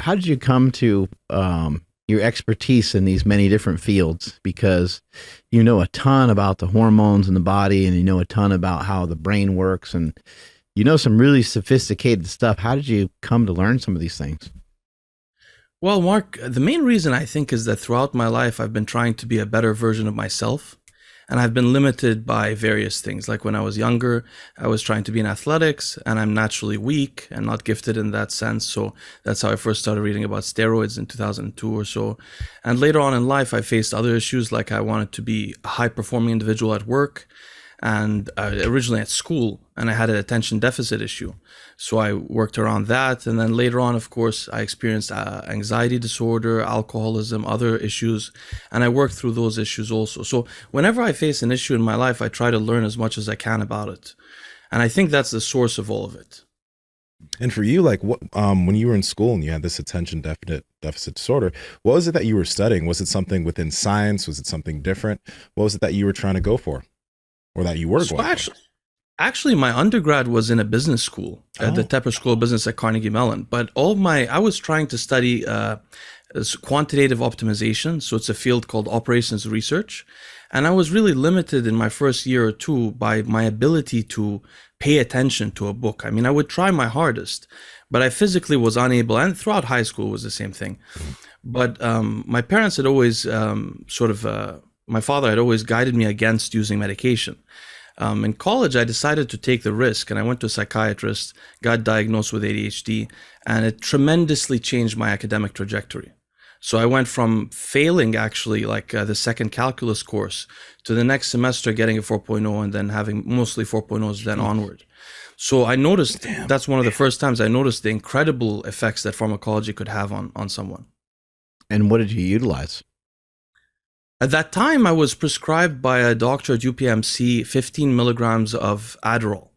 how did you come to your expertise in these many different fields? Because you know a ton about the hormones in the body, and you know a ton about how the brain works, and you know some really sophisticated stuff. How did you come to learn some of these things? Well, Mark, the main reason I think is that throughout my life, I've been trying to be a better version of myself. And I've been limited by various things. Like when I was younger, I was trying to be in athletics, and I'm naturally weak and not gifted in that sense. So that's how I first started reading about steroids in 2002 or so. And later on in life, I faced other issues, like I wanted to be a high performing individual at work and originally at school, and I had an attention deficit issue. So I worked around that. And then later on, of course, I experienced anxiety disorder, alcoholism, other issues, and I worked through those issues also. So whenever I face an issue in my life, I try to learn as much as I can about it. And I think that's the source of all of it. And for you, like what, when you were in school and you had this attention deficit disorder, what was it that you were studying? Was it something within science? Was it something different? What was it that you were trying to go for, or that you were So going for? actually, my undergrad was in a business school at the Oh, Tepper School of Business at Carnegie Mellon. But I was trying to study quantitative optimization. So it's a field called operations research. And I was really limited in my first year or two by my ability to pay attention to a book. I mean, I would try my hardest, but I physically was unable, and throughout high school was the same thing. But my parents had always my father had always guided me against using medication. In college, I decided to take the risk, and I went to a psychiatrist, got diagnosed with ADHD, and it tremendously changed my academic trajectory. So I went from failing actually the second calculus course to the next semester getting a 4.0 and then having mostly 4.0s then onward. So I noticed that's one of the first times I noticed the incredible effects that pharmacology could have on someone. And what did you utilize? At that time, I was prescribed by a doctor at UPMC 15 milligrams of Adderall.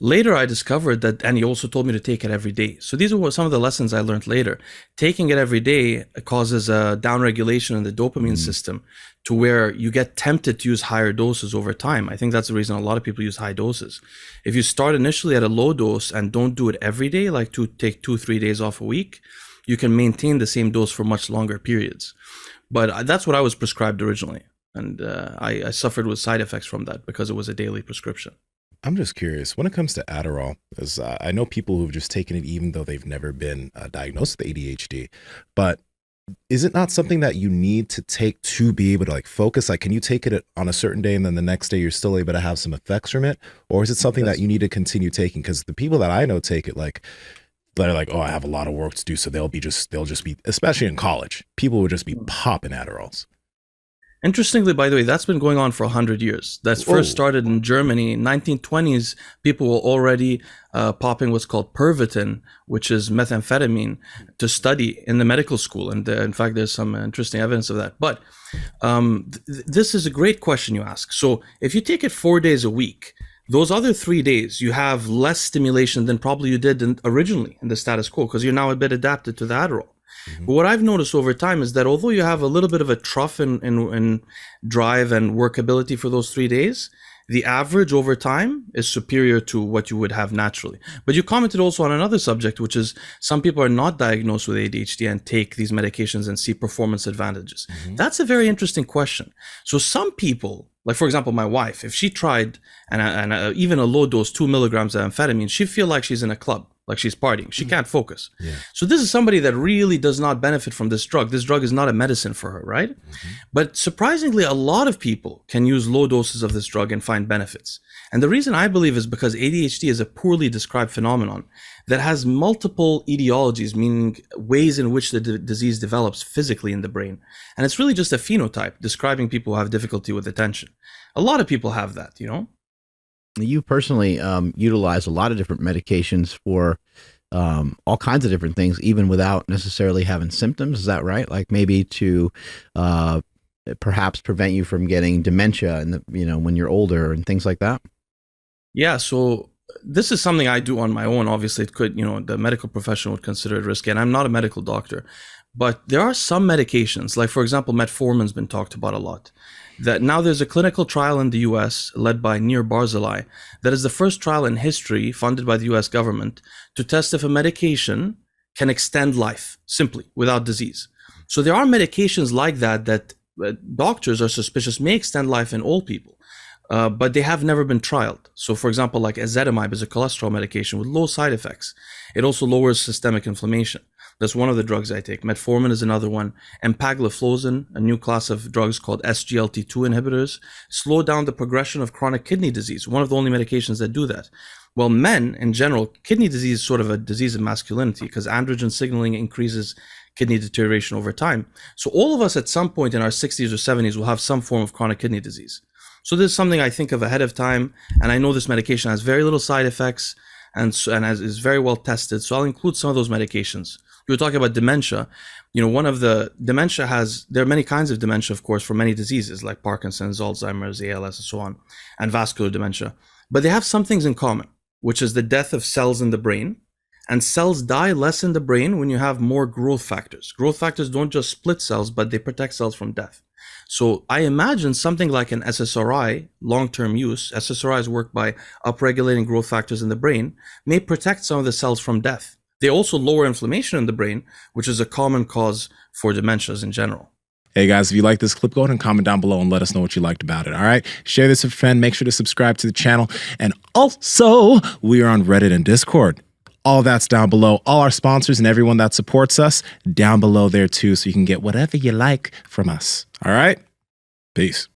Later, I discovered that, and he also told me to take it every day. So these are some of the lessons I learned later. Taking it every day causes a downregulation in the dopamine system to where you get tempted to use higher doses over time. I think that's the reason a lot of people use high doses. If you start initially at a low dose and don't do it every day, like to take 2-3 days off a week, you can maintain the same dose for much longer periods. But that's what I was prescribed originally. And I suffered with side effects from that because it was a daily prescription. I'm just curious when it comes to Adderall, because I know people who've just taken it even though they've never been diagnosed with ADHD. But is it not something that you need to take to be able to like focus? Like, can you take it on a certain day and then the next day you're still able to have some effects from it? Or is it something that you need to continue taking? Because the people that I know take it, like, they're like, oh, I have a lot of work to do. So they'll just be, especially in college, people would just be popping Adderalls. Interestingly, by the way, that's been going on for 100 years. That's first started in Germany. In 1920s, people were already popping what's called Pervitin, which is methamphetamine, to study in the medical school. And in fact, there's some interesting evidence of that. But this is a great question you ask. So if you take it 4 days a week, those other 3 days, you have less stimulation than probably you did originally in the status quo, because you're now a bit adapted to the Adderall. But what I've noticed over time is that although you have a little bit of a trough in drive and workability for those 3 days, the average over time is superior to what you would have naturally. But you commented also on another subject, which is some people are not diagnosed with ADHD and take these medications and see performance advantages. That's a very interesting question. So some people, like for example, my wife, if she tried even a low dose, 2 milligrams of amphetamine, she'd feel like she's in a club, like she's partying. She can't focus. Yeah. So this is somebody that really does not benefit from this drug. This drug is not a medicine for her, right? But surprisingly, a lot of people can use low doses of this drug and find benefits. And the reason I believe is because ADHD is a poorly described phenomenon that has multiple etiologies, meaning ways in which the disease develops physically in the brain. And it's really just a phenotype describing people who have difficulty with attention. A lot of people have that, you know? You personally utilize a lot of different medications for all kinds of different things, even without necessarily having symptoms. Is that right? Like maybe to perhaps prevent you from getting dementia and when you're older and things like that. Yeah. So this is something I do on my own. Obviously, it could, the medical profession would consider it risky, and I'm not a medical doctor. But there are some medications, like for example, metformin's been talked about a lot. That now there's a clinical trial in the US led by Nir Barzilai that is the first trial in history funded by the US government to test if a medication can extend life simply without disease. So there are medications like that that doctors are suspicious may extend life in all people, but they have never been trialed. So for example, like ezetimibe is a cholesterol medication with low side effects. It also lowers systemic inflammation. That's one of the drugs I take. Metformin is another one. Empagliflozin, a new class of drugs called SGLT2 inhibitors, slow down the progression of chronic kidney disease, one of the only medications that do that. Well, men in general, kidney disease is sort of a disease of masculinity because androgen signaling increases kidney deterioration over time. So all of us at some point in our 60s or 70s will have some form of chronic kidney disease. So this is something I think of ahead of time, and I know this medication has very little side effects and is very well tested. So I'll include some of those medications. You were talking about dementia. You know, one of the dementia there are many kinds of dementia, of course, for many diseases like Parkinson's, Alzheimer's, ALS, and so on, and vascular dementia. But they have some things in common, which is the death of cells in the brain. And cells die less in the brain when you have more growth factors. Growth factors don't just split cells, but they protect cells from death. So I imagine something like an SSRI, long-term use, SSRIs work by upregulating growth factors in the brain, may protect some of the cells from death. They also lower inflammation in the brain, which is a common cause for dementias in general. Hey guys, if you like this clip, go ahead and comment down below and let us know what you liked about it. All right. Share this with a friend. Make sure to subscribe to the channel. And also, we are on Reddit and Discord. All that's down below. All our sponsors and everyone that supports us down below there too. So you can get whatever you like from us. All right. Peace.